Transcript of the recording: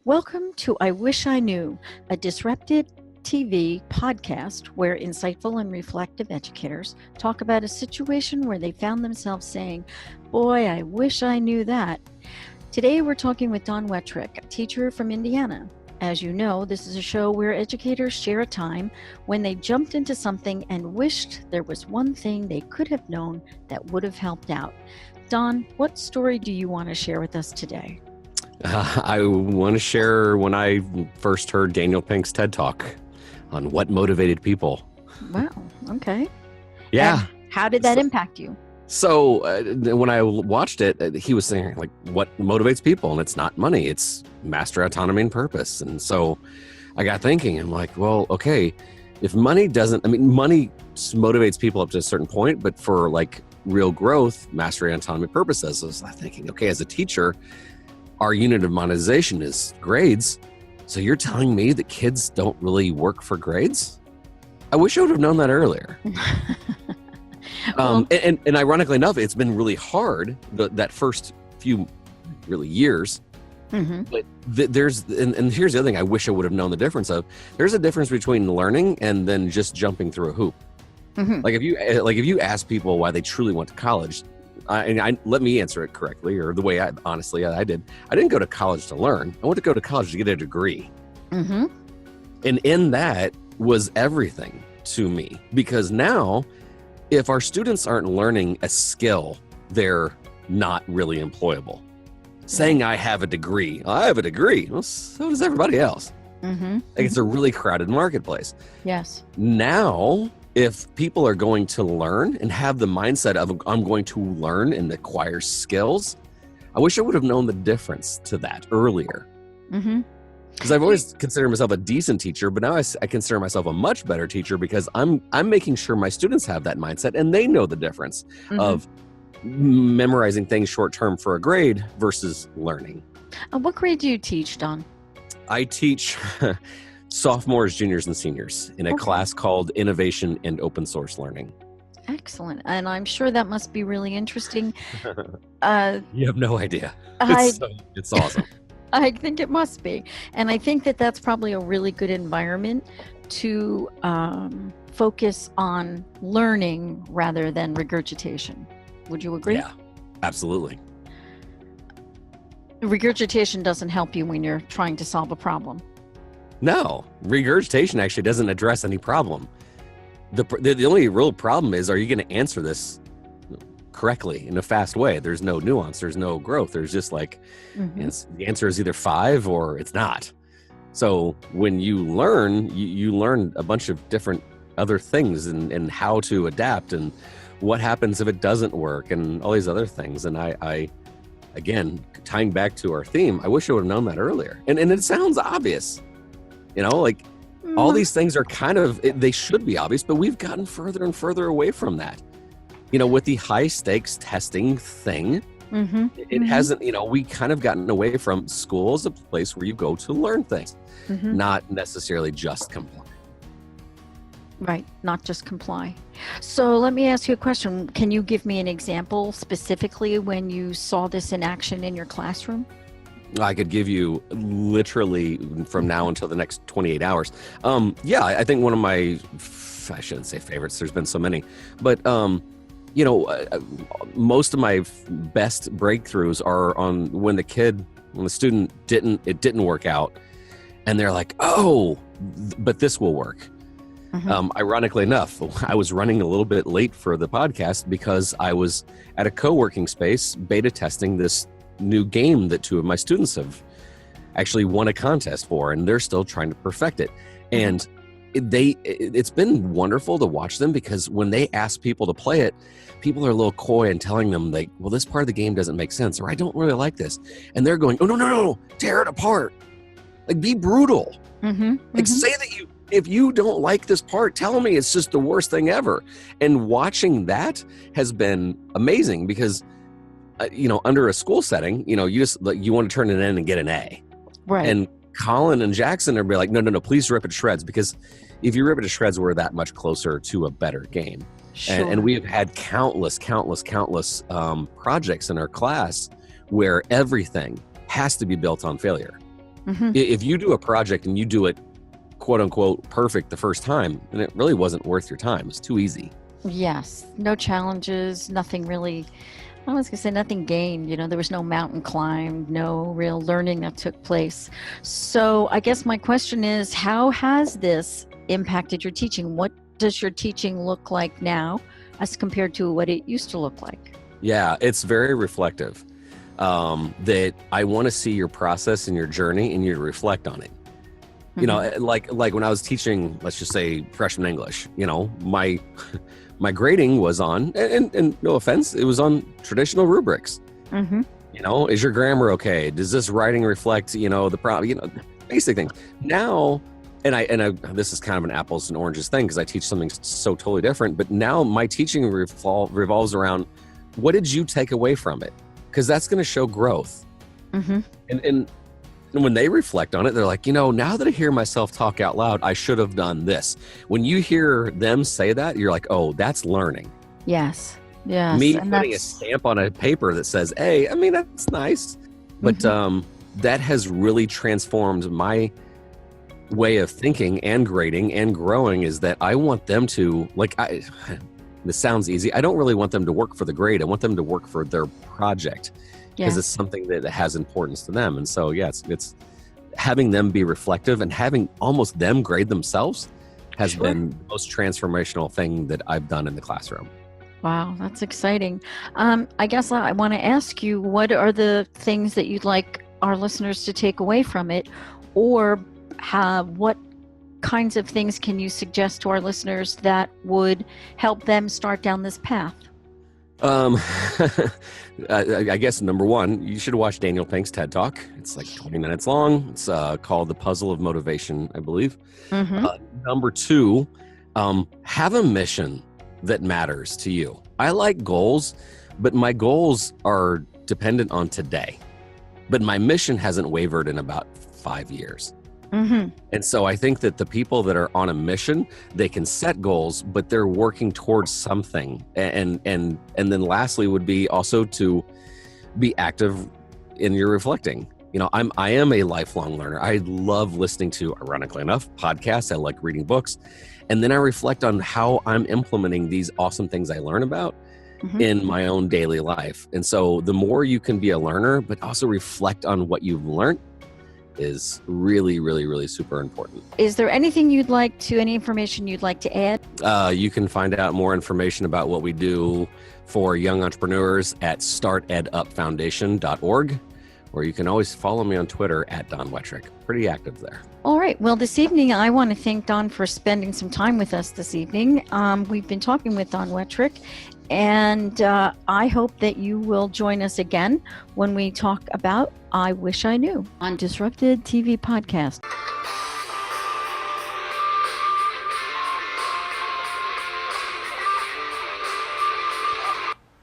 Welcome to I Wish I Knew, a DisruptED TV podcast where insightful and reflective educators talk about a situation where they found themselves saying, boy, I wish I knew that. Today we're talking with Don Wettrick, a teacher from Indiana. As you know, this is a show where educators share a time when they jumped into something and wished there was one thing they could have known that would have helped out. Don, what story do you want to share with us today? I want to share when I first heard Daniel Pink's TED Talk on what motivated people. Wow, okay. Yeah. And how did that impact you? So when I watched it, he was saying, like, what motivates people? And it's not money, it's master autonomy and purpose. And so I got thinking, I'm like, well, okay, if money doesn't, money motivates people up to a certain point, but for like real growth, mastery, autonomy, purposes. So I was thinking, okay, as a teacher, our unit of monetization is grades. So you're telling me that kids don't really work for grades? I wish I would have known that earlier. Well, and ironically enough, it's been really hard that first few really years. mm-hmm. But and here's the other thing I wish I would have known the difference of. There's a difference between learning and then just jumping through a hoop. Mm-hmm. Like if you ask people why they truly went to college, let me answer it correctly, or the way I did. I didn't go to college to learn. I went to go to college to get a degree. Mm-hmm. And in that was everything to me, because now if our students aren't learning a skill, they're not really employable. Saying I have a degree, well, so does everybody else. Mm-hmm. Like, it's a really crowded marketplace. Yes. Now, if people are going to learn and have the mindset of I'm going to learn and acquire skills, I wish I would have known the difference to that earlier. Mm-hmm. Because I've always considered myself a decent teacher, but now I consider myself a much better teacher because I'm making sure my students have that mindset and they know the difference of memorizing things short term for a grade versus learning. What grade do you teach, Don? I teach sophomores, juniors, and seniors in a class called Innovation and Open Source Learning. Excellent. And I'm sure that must be really interesting. You have no idea. It's awesome. I think it must be. And I think that that's probably a really good environment to focus on learning rather than regurgitation. Would you agree? Yeah, absolutely. Regurgitation doesn't help you when you're trying to solve a problem. No, regurgitation actually doesn't address any problem. The only real problem is, are you going to answer this correctly in a fast way? There's no nuance. There's no growth. There's just like, the answer is either 5 or it's not. So when you learn, you learn a bunch of different other things and how to adapt and what happens if it doesn't work and all these other things. And I again, tying back to our theme, I wish I would have known that earlier. And it sounds obvious, like all these things are they should be obvious, but we've gotten further and further away from that. With the high stakes testing thing, it hasn't, we kind of gotten away from school as a place where you go to learn things, not necessarily just comply. Right, not just comply. So let me ask you a question. Can you give me an example specifically when you saw this in action in your classroom? I could give you literally from now until the next 28 hours. I think one of my, I shouldn't say favorites, there's been so many, but most of my best breakthroughs are on when the student didn't work out and they're like, oh, but this will work. Ironically enough, I was running a little bit late for the podcast because I was at a co-working space beta testing this new game that 2 of my students have actually won a contest for, and they're still trying to perfect it. And it's been wonderful to watch them, because when they ask people to play it, people are a little coy and telling them, like, well, this part of the game doesn't make sense, or I don't really like this. And they're going, oh, no, tear it apart. Like, be brutal. Say that if you don't like this part, tell me it's just the worst thing ever. And watching that has been amazing because, under a school setting, you want to turn it in and get an A. Right. And Colin and Jackson are like, no, please rip it to shreds, because if you rip it to shreds, we're that much closer to a better game. Sure. And we have had countless projects in our class where everything has to be built on failure. Mm-hmm. If you do a project and you do it quote unquote perfect the first time, then it really wasn't worth your time. It's too easy. Yes. No challenges, nothing really. I was going to say nothing gained. There was no mountain climb, no real learning that took place. So I guess my question is, how has this impacted your teaching? What does your teaching look like now as compared to what it used to look like? Yeah, it's very reflective. That I want to see your process and your journey and you to reflect on it. Mm-hmm. Like when I was teaching, let's just say freshman English, my grading was on, and no offense, it was on traditional rubrics. Mm-hmm. Is your grammar okay? Does this writing reflect, the problem, basic things. Now, and I this is kind of an apples and oranges thing because I teach something so totally different, but now my teaching revolves around what did you take away from it? Because that's going to show growth. Mm-hmm. And when they reflect on it, they're like, now that I hear myself talk out loud, I should have done this. When you hear them say that, you're like, oh, that's learning. Yes. Yes. Me and putting a stamp on a paper that says, hey, that's nice. But that has really transformed my way of thinking and grading and growing, is that I want them to, this sounds easy. I don't really want them to work for the grade. I want them to work for their project. Because it's something that has importance to them. And so, it's having them be reflective and having almost them grade themselves has been the most transformational thing that I've done in the classroom. Wow, that's exciting. I guess I want to ask you, what are the things that you'd like our listeners to take away from it? Or what kinds of things can you suggest to our listeners that would help them start down this path? I guess number one, you should watch Daniel Pink's TED Talk. It's like 20 minutes long. It's called The Puzzle of Motivation, I believe. Mm-hmm. Number two, have a mission that matters to you. I like goals, but my goals are dependent on today. But my mission hasn't wavered in about 5 years. Mm-hmm. And so I think that the people that are on a mission, they can set goals, but they're working towards something. And then lastly would be also to be active in your reflecting. I am a lifelong learner. I love listening to, ironically enough, podcasts. I like reading books. And then I reflect on how I'm implementing these awesome things I learn about in my own daily life. And so the more you can be a learner, but also reflect on what you've learned, is really, really, really super important. Is there any information you'd like to add? You can find out more information about what we do for young entrepreneurs at startedupfoundation.org, or you can always follow me on Twitter at Don Wettrick. Pretty active there. All right. Well, this evening, I want to thank Don for spending some time with us this evening. We've been talking with Don Wettrick, and I hope that you will join us again when we talk about I Wish I Knew on DisruptED TV podcast.